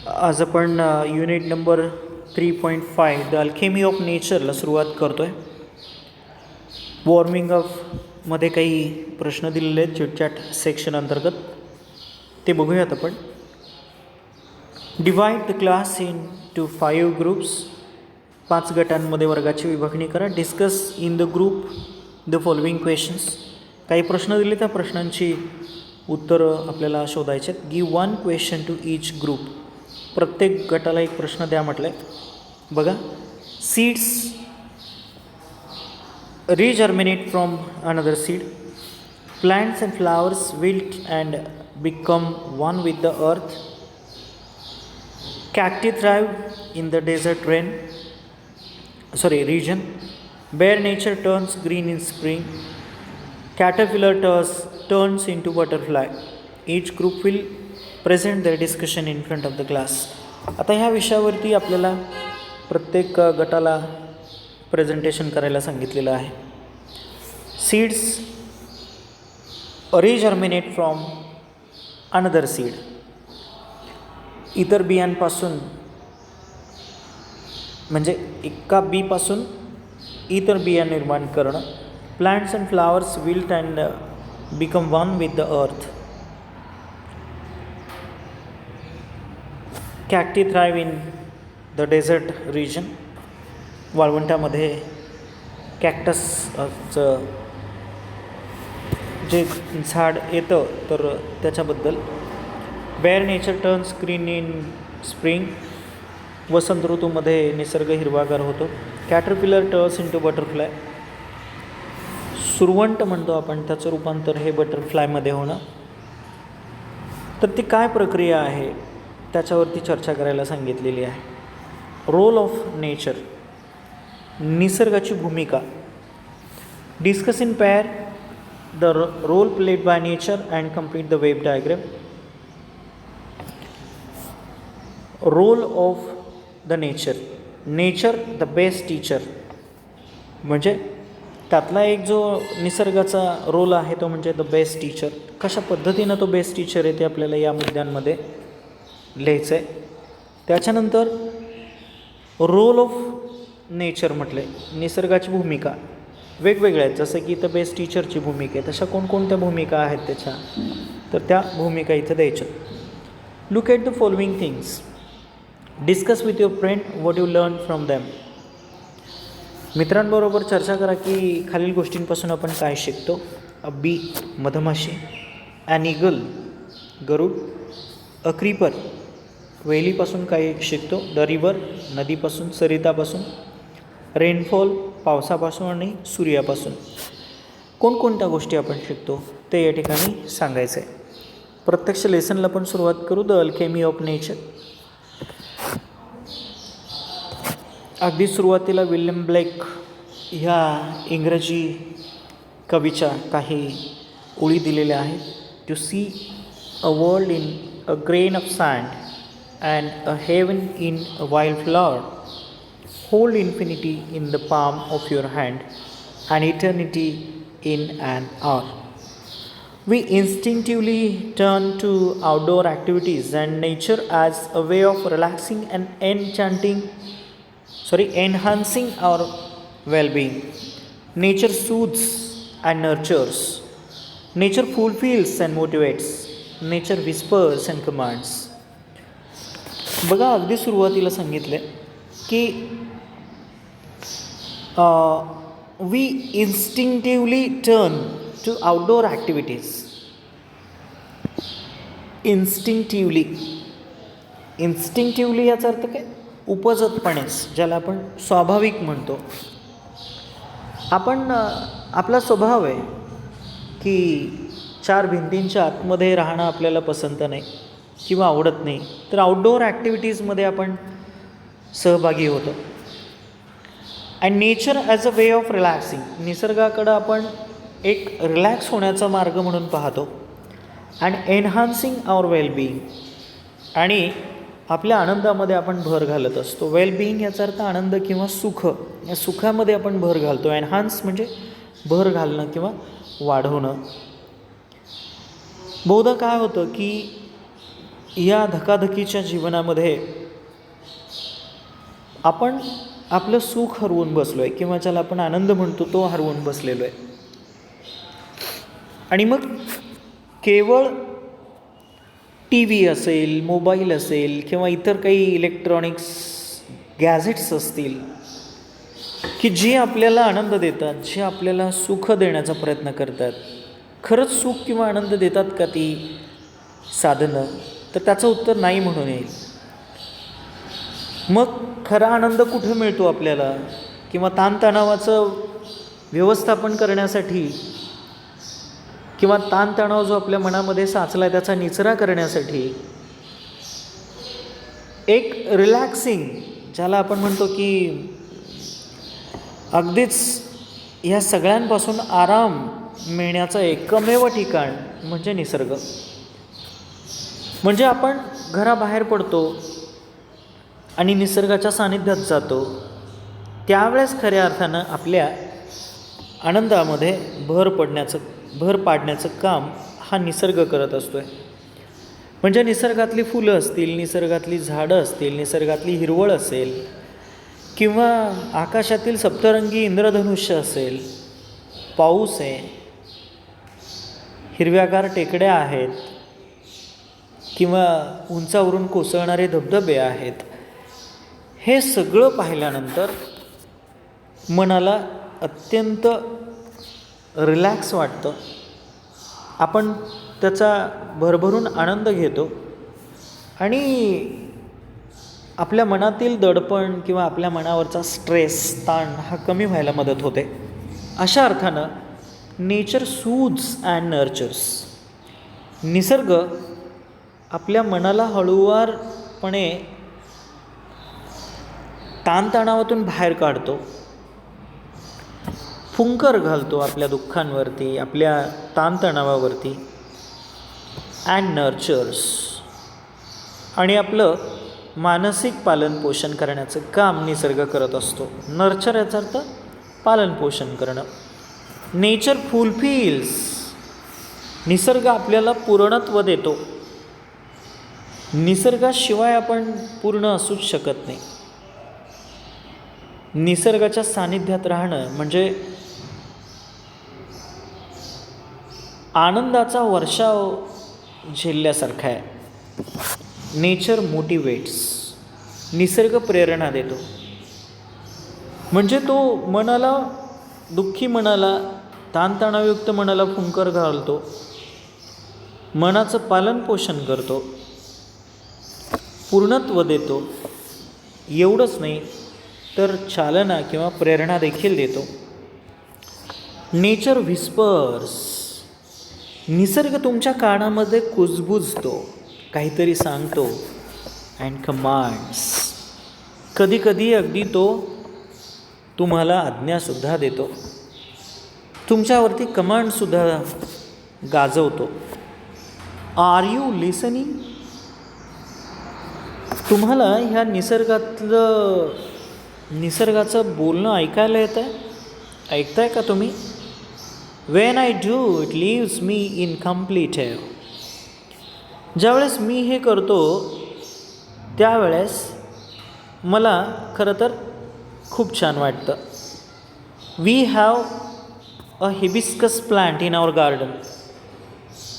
आज आपण unit number 3.5 the alchemy of नेचरला सुरुवात करतो आहे. वॉर्मिंग मध्ये काही प्रश्न दिलेले आहेत चिटचॅट सेक्शन अंतर्गत, ते बघूयात आपण. Divide the class into 5 groups. 5 गटांमध्ये वर्गाची विभागणी करा. Discuss in the group the following questions. काही प्रश्न दिले, त्या प्रश्नांची उत्तरं आपल्याला शोधायचे आहेत. Give 1 question to each group. प्रत्येक गटाला एक प्रश्न द्या म्हटलं आहे. बघा, seeds regerminate from another seed. Plants and flowers wilt and become one with the earth. Cacti thrive in the desert region. Bare nature turns green in spring. Caterpillar turns into butterfly. Each group will present their discussion in front of the class. आता ह्या विषयावरती आपल्याला प्रत्येक गटाला presentation करायला सांगितलेलं आहे. Seeds regerminate from another seed. इतर बियांपासून, म्हणजे एका बीपासून इतर बिया निर्माण करणं. Plants and flowers wilt and become one with the earth. Cacti thrive in the desert region. वाळवंटामध्ये कॅक्टसचं जे झाड येतं तर त्याच्याबद्दल. Bare nature turns green in spring. वसंत ऋतूमध्ये निसर्ग हिरवागार होतो. Caterpillar turns into butterfly. सुरवंट म्हणतो आपण, त्याचं रूपांतर हे बटरफ्लायमध्ये होणं. तर ती काय प्रक्रिया आहे त्याच्यावरती चर्चा करायला सांगितलेली आहे. Role of nature. निसर्गाची भूमिका. Discuss in pair the role played by nature and complete the wave diagram. Role of the nature. Nature the best teacher. म्हणजे त्यातला एक जो निसर्गाचा रोल आहे तो म्हणजे द बेस्ट टीचर. कशा पद्धतीनं तो बेस्ट टीचर आहे ते आपल्याला या मुद्द्यांमध्ये लिहायचं आहे. त्याच्यानंतर रोल ऑफ नेचर म्हटले, निसर्गाची भूमिका वेगवेगळ्या आहेत. जसं की इथं बेस्ट टीचरची भूमिका आहे, तशा कोणकोणत्या भूमिका आहेत त्याच्या, तर त्या भूमिका इथं द्यायच्या. Look at the following things. Discuss with your friend what you learn from them. मित्रांबरोबर चर्चा करा की खालील गोष्टींपासून आपण काय शिकतो. अ बी, मधमाशी. ॲन ईगल, गरुड. अ क्रीपर, वेलीपासून काय शिकतो. द रिव्हर, नदीपासून, सरितापासून. रेनफॉल, पावसापासून आणि सूर्यापासून. कोणकोणत्या गोष्टी आपण शिकतो ते या ठिकाणी सांगायचं आहे. प्रत्यक्ष लेसनला पण सुरुवात करू. The alchemy of nature. अगदी सुरुवातीला विल्यम ब्लेक ह्या इंग्रजी कवीच्या काही ओळी दिलेल्या आहेत. To see a world in a grain of sand and a heaven in a wild flower. Hold infinity in the palm of your hand and eternity in an hour. We instinctively turn to outdoor activities and nature as a way of relaxing and enhancing our well-being. Nature soothes and nurtures. Nature fulfills and motivates. Nature whispers and commands. बघा, अगदी सुरुवातीला सांगितले की we instinctively turn to outdoor activities. Instinctively याचा अर्थ काय? उपजतपणेच, ज्याला आपण स्वाभाविक म्हणतो. आपण आपला स्वभाव आहे की 4 भिंतींच्या आतमध्ये राहणं आपल्याला पसंत नाही किंवा आवडत नाही, तर आउटडोअर ॲक्टिव्हिटीजमध्ये आपण सहभागी होतो. And nature as a way of relaxing. निसर्गाकडं आपण एक रिलॅक्स होण्याचा मार्ग म्हणून पाहतो. And enhancing our wellbeing. आणि आपल्या आनंदामध्ये आपण भर घालत असतो. वेलबिईंग याचा अर्थ आनंद किंवा सुख. या सुखामध्ये आपण भर घालतो. एनहान्स म्हणजे भर घालणं किंवा वाढवणं. बहुधा काय होतं की या धकाधकीच्या जीवनामध्ये आपण आपलं सुख हरवून बसलो आहे, किंवा ज्याला आपण आनंद म्हणतो तो हरवून बसलेलो आहे. आणि मग केवळ टी व्ही असेल, मोबाईल असेल, किंवा इतर काही इलेक्ट्रॉनिक्स गॅझेट्स असतील की जे आपल्याला आनंद देतात, जे आपल्याला सुख देण्याचा प्रयत्न करतात, खरंच सुख किंवा आनंद देतात का ती साधनं? तर त्याचं उत्तर नाही म्हणून येईल. मग खरा आनंद कुठे मिळतो आपल्याला? किंवा ताणतणावाचं व्यवस्थापन करण्यासाठी, किंवा ताणतणाव जो आपल्या मनामध्ये साचला आहे त्याचा निचरा करण्यासाठी एक रिलॅक्सिंग, ज्याला आपण म्हणतो की अगदीच ह्या सगळ्यांपासून आराम मिळण्याचं एकमेव ठिकाण म्हणजे निसर्ग. म्हणजे आपण घराबाहेर पडतो आणि निसर्गाच्या सानिध्यात जातो, त्यावेळेस खऱ्या अर्थानं आपल्या आनंदामध्ये भर पाडण्याचं काम हा निसर्ग करत असतो आहे. म्हणजे निसर्गातली फुलं असतील, निसर्गातली झाडं असतील, निसर्गातली हिरवळ असेल, किंवा आकाशातील सप्तरंगी इंद्रधनुष्य असेल, पाऊस आहे, हिरव्यागार टेकड्या आहेत, किंवा उंचावरून कोसळणारे धबधबे आहेत, हे सगळं पाहिल्यानंतर मनाला अत्यंत रिलॅक्स वाटतं. आपण त्याचा भरभरून आनंद घेतो आणि आपल्या मनातील दडपण किंवा आपल्या मनावरचा स्ट्रेस, ताण हा कमी व्हायला मदत होते. अशा अर्थानं नेचर सूथ्स अँड नर्चर्स. निसर्ग आपल्या मनाला हळूवारपणे ताणतणावातून बाहेर काढतो, फुंकर घालतो आपल्या दुःखांवरती, आपल्या ताणतणावावरती. अँड नर्चर्स, आणि आपलं मानसिक पालनपोषण करण्याचं काम निसर्ग करत असतो. नर्चर याचा अर्थ पालनपोषण करणं. Nature fulfils. निसर्ग आपल्याला पूर्णत्व देतो. निसर्गाशिवाय आपण पूर्ण असूच शकत नाही. निसर्गाच्या सानिध्यात राहणं म्हणजे आनंदाचा वर्षाव झेलल्यासारखा आहे. Nature motivates. निसर्ग प्रेरणा देतो. म्हणजे तो मनाला, दुःखी मनाला, ताणतणावयुक्त मनाला फुंकर घालतो, मनाचं पालनपोषण करतो, पूर्णत्व देतो. एवढंच नाही तर चालना किंवा प्रेरणा देखील देतो. Nature whispers. निसर्ग तुमच्या कानामध्ये कुजबुजतो, काहीतरी सांगतो. And commands. कधीकधी अगदी तो तुम्हाला आज्ञासुद्धा देतो, तुमच्यावरती कमांडसुद्धा गाजवतो. Are you listening? तुम्हाला ह्या निसर्गाचं बोलणं ऐकायला येतं आहे? ऐकताय का तुम्ही? When I do it leaves me incomplete. ज्यावेळेस मी हे करतो त्यावेळेस मला खरं तर खूप छान वाटतं. We have a hibiscus plant in our garden.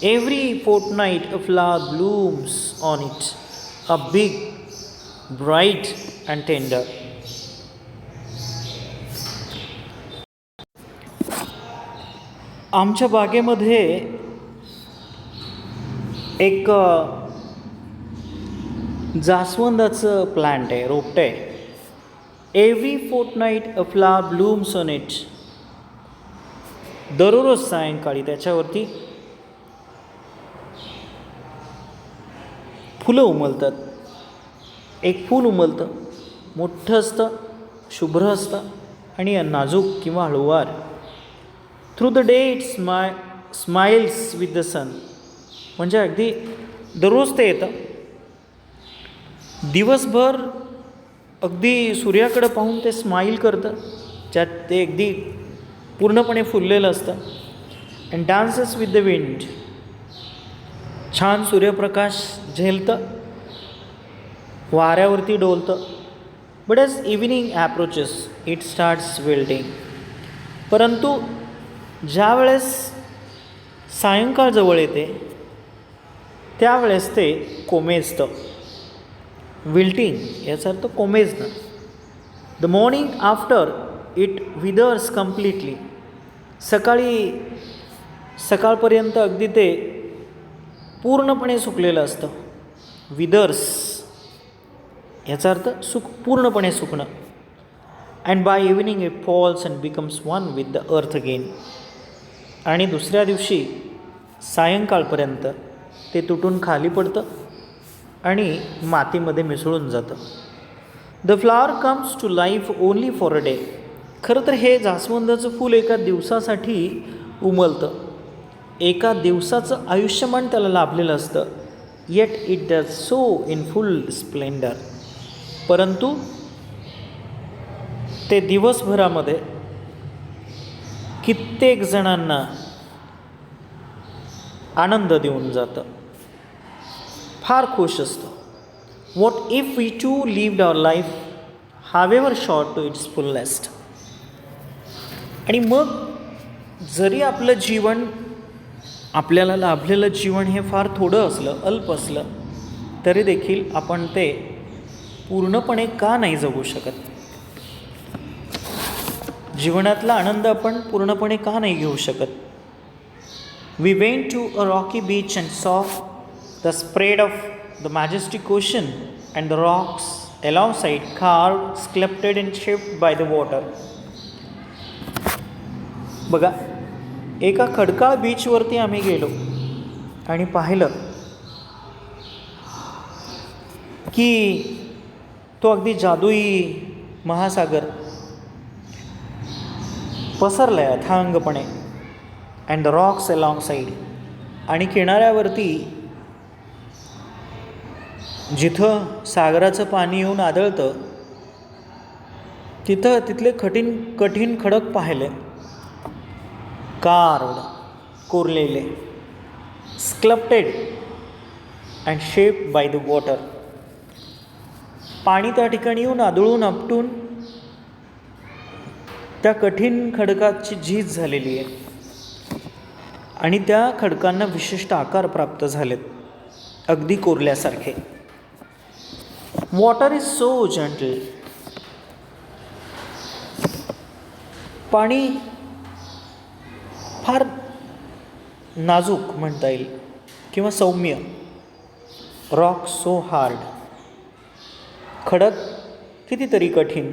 Every fortnight a flower blooms on it, a big, bright and tender. आमच्या बागेमध्ये एक जास्वंदाचं प्लांट आहे, रोपटं आहे. Every fortnight a flower blooms on it. दररोज सायंकाळी त्याच्यावरती फुलं उमलतात. एक फूल उमलतं, मोठं असतं, शुभ्र असतं आणि नाजूक किंवा हळूवार. Through the day it smiles with the sun. म्हणजे अगदी दररोज ते येतं. दिवसभर अगदी सूर्याकडं पाहून ते स्माईल करतं, ज्यात ते अगदी पूर्णपणे फुललेलं असतं. And dances with the wind. छान सूर्यप्रकाश झेलतं, वाऱ्यावरती डोलतं. But as evening approaches it starts wilting. परंतु ज्या वेळेस सायंकाळ जवळ येते त्यावेळेस ते कोमेजतं. विल्टिंग याचा अर्थ कोमेजणं. The morning after it withers completely. सकाळपर्यंत अगदी ते पूर्णपणे सुकलेलं असतं. विदर्स याचा अर्थ पूर्णपणे सुकणं. And by evening it falls and becomes one with the earth again. आणि दुसऱ्या दिवशी सायंकाळपर्यंत ते तुटून खाली पडतं आणि मातीमध्ये मिसळून जातं. The flower comes to life only for a day. खरं तर हे जास्वंदाचं फूल एका दिवसासाठी उमलतं. एका दिवसाचं आयुष्यमान त्याला लाभलेलं असतं. Eight it does so in full Splendor. परंतु ते दिवसभरामध्ये कित्येक जणांना आनंद देऊन जातं, फार खुश असतं. What if we too lived our life however short to its fullest. आणि मग जरी आपलं जीवन, आपल्याला लाभलेलं जीवन हे फार थोडं असलं, अल्प असलं, तरी देखील आपण ते पूर्णपणे का नाही जगू शकत? जीवनातला आनंद आपण पूर्णपणे का नाही घेऊ शकत? We went to a rocky beach and saw the spread of the majestic ocean and the rocks alongside carved, sculpted and shaped by the water. बघा, एका खडकाळ बीचवरती आम्ही गेलो आणि पाहिलं की तो अगदी जादुई महासागर पसरला आहे अथांगपणे. And the rocks alongside. आणि किनाऱ्यावरती जिथं सागराचं पाणी येऊन आदळतं तिथले कठीण खडक पाहिले, कार्वड, कोरलेले, sculpted and shaped by the water. पाणी त्या ठिकाणी येऊन आदळून आपटून त्या कठीण खडकाची झीज झालेली आहे आणि त्या खडकांना विशिष्ट आकार प्राप्त झालेत, अगदी कोरल्यासारखे. Water is so gentle. पाणी फार नाजूक म्हणता येईल किंवा सौम्य. Rock so hard. खडक कितीतरी कठीण.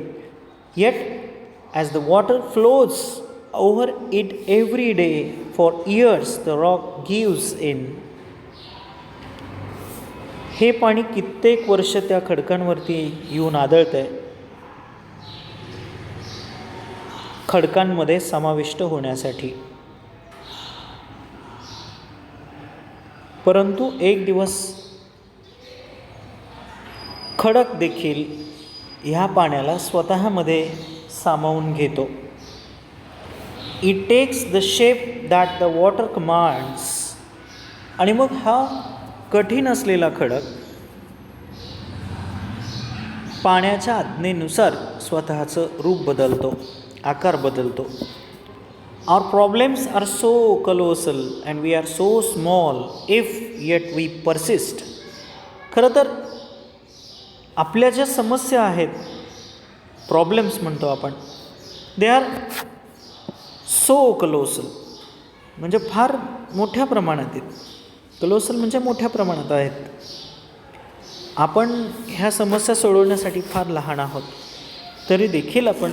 Yet as the water flows over it every day for years the rock gives in. हे पाणी कित्येक वर्ष त्या खडकांवरती येऊन आदळतं आहे, खडकांमध्ये समाविष्ट होण्यासाठी. परंतु एक दिवस खडक देखील ह्या पाण्याला स्वतःमध्ये सामावून घेतो. It takes the shape that the water commands. आणि मग हा कठीण असलेला खडक पाण्याच्या आज्ञेनुसार स्वतःचं रूप बदलतो, आकार बदलतो. Our problems are so colossal and we are so small if yet we persist. खरं तर आपल्या ज्या समस्या आहेत, प्रॉब्लेम्स म्हणतो आपण, दे आर सो कलोसल, म्हणजे फार मोठ्या प्रमाणात आहेत. कलोसल म्हणजे मोठ्या प्रमाणात आहेत. आपण ह्या समस्या सोडवण्यासाठी फार लहान आहोत, तरी देखील आपण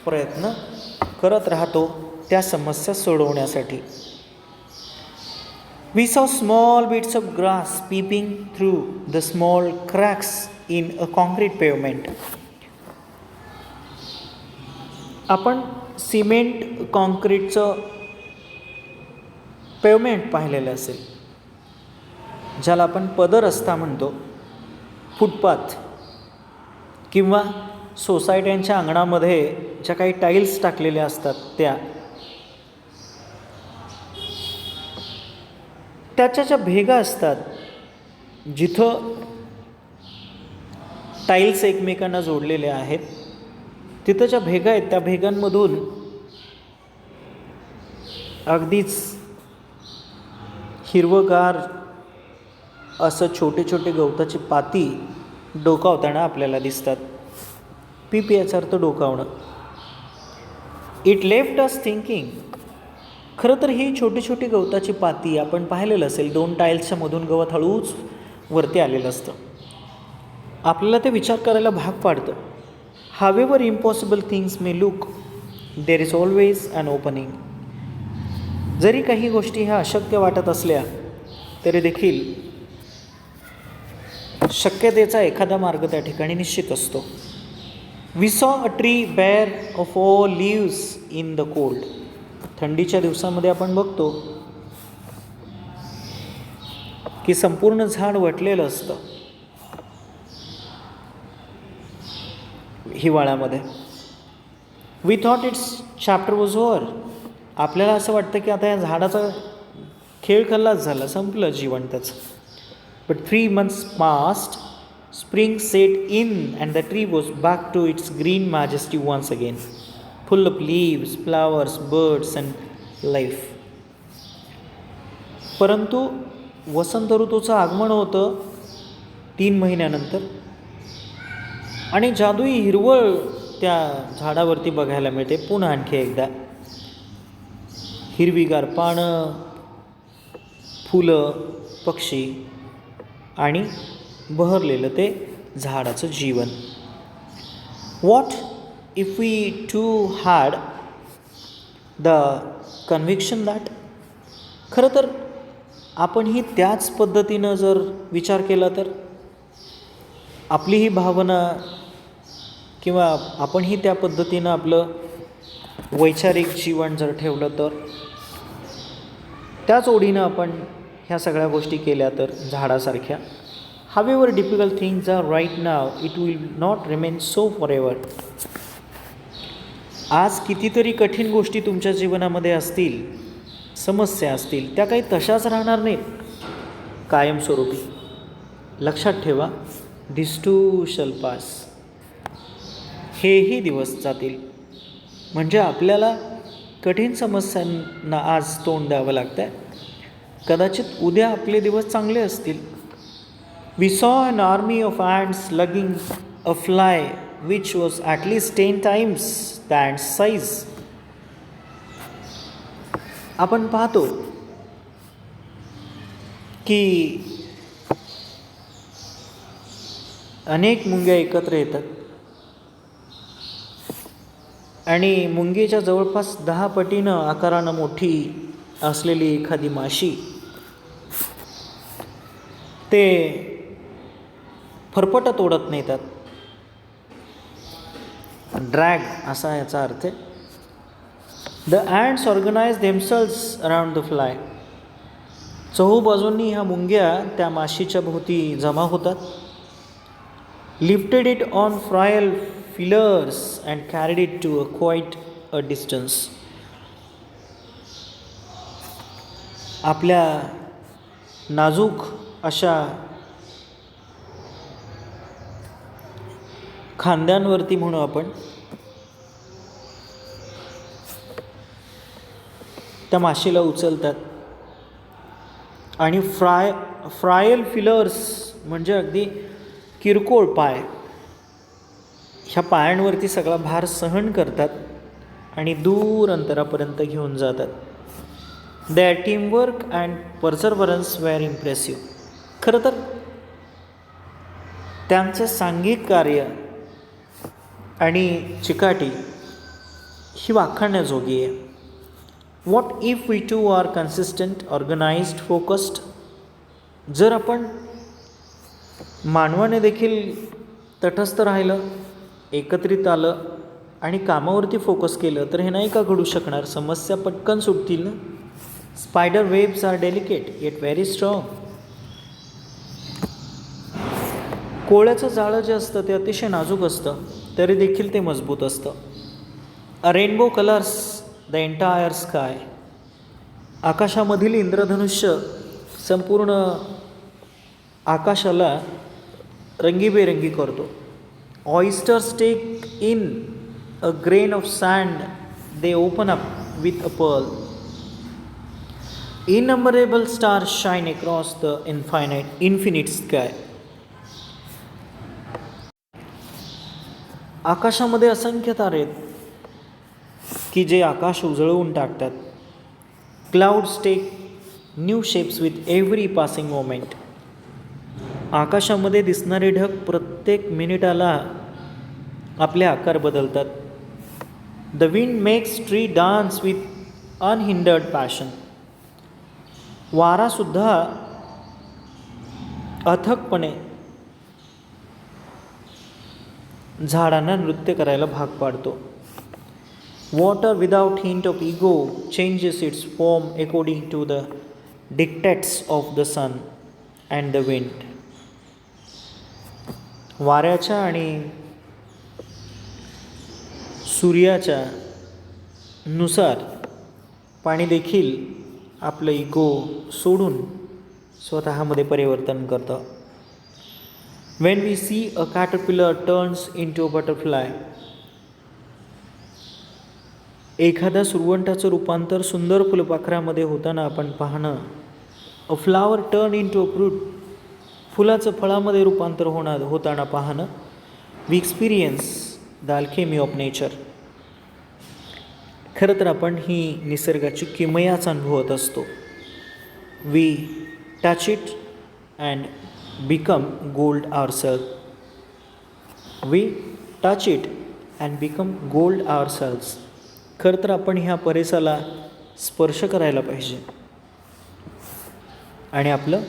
प्रयत्न करत राहतो त्या समस्या सोडवण्यासाठी. We saw small bits of grass peeping through the small cracks in a concrete pavement. आपण सिमेंट कॉन्क्रीटचं पेवमेंट पाहिलेलं असेल, ज्याला आपण पदरस्ता म्हणतो, फुटपाथ, किंवा सोसायट्यांच्या अंगणामध्ये ज्या काही टाईल्स टाकलेल्या असतात त्याच्या ज्या भेगा असतात जिथं टाईल्स एकमेकांना जोडलेले आहेत, तिथं ज्या भेगा आहेत त्या भेगांमधून अगदीच हिरवगार असं छोटे छोटे गवताची पाती डोकावताना आपल्याला दिसतात. पीप याचा अर्थ डोकावणं. It left us thinking. खरं तर ही छोटी छोटी गवताची पाती आपण पाहिलेलं असेल, 2 टाईल्सच्या मधून गवत हळूच वरती आलेलं असतं. आपल्याला ते विचार करायला भाग पाडतं. However impossible things may look, there is always an opening. जरी काही गोष्टी ह्या अशक्य वाटत असल्या तरी देखील शक्यतेचा एखादा मार्ग त्या ठिकाणी निश्चित असतो. We saw a tree bare of all leaves in the cold. थंडीच्या दिवसामध्ये आपण बघतो की संपूर्ण झाड वटलेलं असतं हिवाळ्यामध्ये. We thought its chapter was over. आपल्याला असं वाटतं की आता या झाडाचा खेळ खल्लास झाला, संपलं जीवन त्याचं. But 3 months passed, spring set in and the tree was back to its green majesty once again, full of leaves, flowers, birds and life. परंतु वसंत ऋतूचं आगमन होतं 3 महिन्यानंतर आणि जादुई हिरवळ त्या झाडावरती बघायला मिळते. पुन्हा आणखी एकदा हिरवीगार पानं, फुलं, पक्षी आणि बहरलेलं ते झाडाचं जीवन. What if we too had the conviction that. खरं तर आपणही त्याच पद्धतीनं जर विचार केला तर आपली ही भावना किंवा आपणही त्या पद्धतीनं आपलं वैचारिक जीवन जर ठेवलं तर त्याच ओढीनं आपण ह्या सगळ्या गोष्टी केल्या तर झाडासारख्या. However difficult things are right now, it will not remain so forever. आज कितीतरी कठीण गोष्टी तुमच्या जीवनामध्ये असतील, समस्या असतील, त्या काही तशाच राहणार नाहीत कायमस्वरूपी. लक्षात ठेवा, धिस टू शल पास. हेही दिवस जातील. म्हणजे आपल्याला कठीण समस्यांना आज तोंड द्यावं लागतं आहे. कदाचित उद्या आपले दिवस चांगले असतील. We saw an army of ants lugging a fly which was at least 10 times the ants size. आपण पाहतो की अनेक मुंग्या एकत्र येतात आणि मुंगीच्या जवळपास 10 पटीनं आकारानं मोठी असलेली एखादी माशी ते फरफटत ओढत नेतात. ड्रॅग असा याचा अर्थ आहे. The ants organize themselves around the fly. चहूबाजूंनी ह्या मुंग्या त्या माशीच्या भोवती जमा होतात. Lifted it on frail fillers and carried it to a quite a distance. आपल्या नाजूक अशा खांद्यांवरती म्हणू आपण त्या माशीला उचलतात आणि फ्रायल फिलर्स म्हणजे अगदी किरकोळ पाय, ह्या पायांवरती सगळा भार सहन करतात आणि दूर अंतरापर्यंत घेऊन जातात. Their teamwork and perseverance were impressive. खरं तर त्यांचं सांघिक कार्य आणि चिकाटी ही वाखाणण्याजोगी आहे. What if we too are consistent, organized, focused? जर आपण मानवाने देखील तटस्थ राहिलं, एकत्रित आलं आणि कामावरती फोकस केलं तर हे नाही का घडू शकणार? समस्या पटकन सुटतील ना. Spider webs are delicate yet very strong. कोळ्याचं जाळं जे असतं ते अतिशय नाजूक असतं तरी देखील ते मजबूत असतं. A rainbow colours the entire sky. आकाशामधील इंद्रधनुष्य संपूर्ण आकाशाला रंगीबेरंगी करतो. Oysters take in a grain of sand, they open up with a pearl. Innumerable stars shine across the infinite sky. आकाशामध्ये असंख्य तारे आहेत की जे आकाश उजळवून टाकतात. Clouds take new shapes with every passing moment. आकाशामध्ये दिसणारे ढग प्रत्येक मिनिटाला आपले आकार बदलतात. The wind makes tree dance with unhindered passion. वारासुद्धा अथकपणे झाडांना नृत्य करायला भाग पाडतो. Water without hint of ego changes its form according to the dictates of the sun and the wind. वाऱ्याच्या आणि सूर्याच्या नुसार पाणी देखील आपलं इगो सोडून स्वतःमध्ये परिवर्तन करतं. When we see a caterpillar turns into a butterfly. एखाद्या सुरवंटाचं रूपांतर सुंदर फुलपाखरामध्ये होताना आपण पाहणं. A flower turn into a fruit. फुलाचं फळामध्ये रूपांतर होताना पाहणं. We experience the alchemy of nature. खरं तर आपण ही निसर्गाची किमयाच अनुभवत असतो. We touch it and become gold ourself. We touch it and become gold ourselves. खरं तर आपण ह्या परिसराला स्पर्श करायला पाहिजे आणि आपलं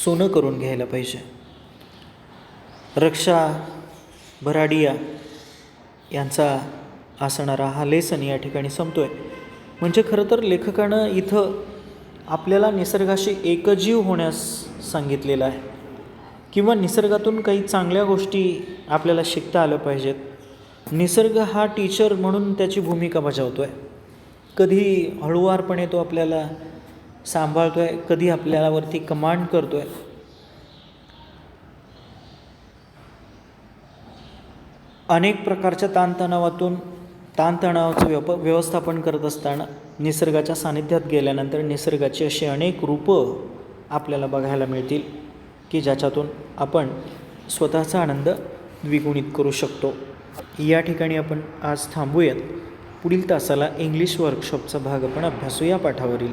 सोनं करून घ्यायला पाहिजे. रक्षा भराडिया यांचा असणारा हा लेसन या ठिकाणी संपतोय. म्हणजे खरं तर लेखकानं इथं आपल्याला निसर्गाशी एकजीव होण्यास सांगितलेलं आहे किंवा निसर्गातून काही चांगल्या गोष्टी आपल्याला शिकता आल्या पाहिजेत. निसर्ग हा टीचर म्हणून त्याची भूमिका बजावतो आहे. कधी हळूवारपणे तो आपल्याला सांभाळतो आहे, कधी आपल्यावरती कमांड करतो आहे. अनेक प्रकारच्या ताणतणावाचं व्यवस्थापन करत असताना निसर्गाच्या सानिध्यात गेल्यानंतर निसर्गाची अशी अनेक रूपं आपल्याला बघायला मिळतील की ज्याच्यातून आपण स्वतःचा आनंद द्विगुणित करू शकतो. या ठिकाणी आपण आज थांबूयात. पुढील तासाला इंग्लिश वर्कशॉपचा भाग आपण अभ्यासू या पाठावरील.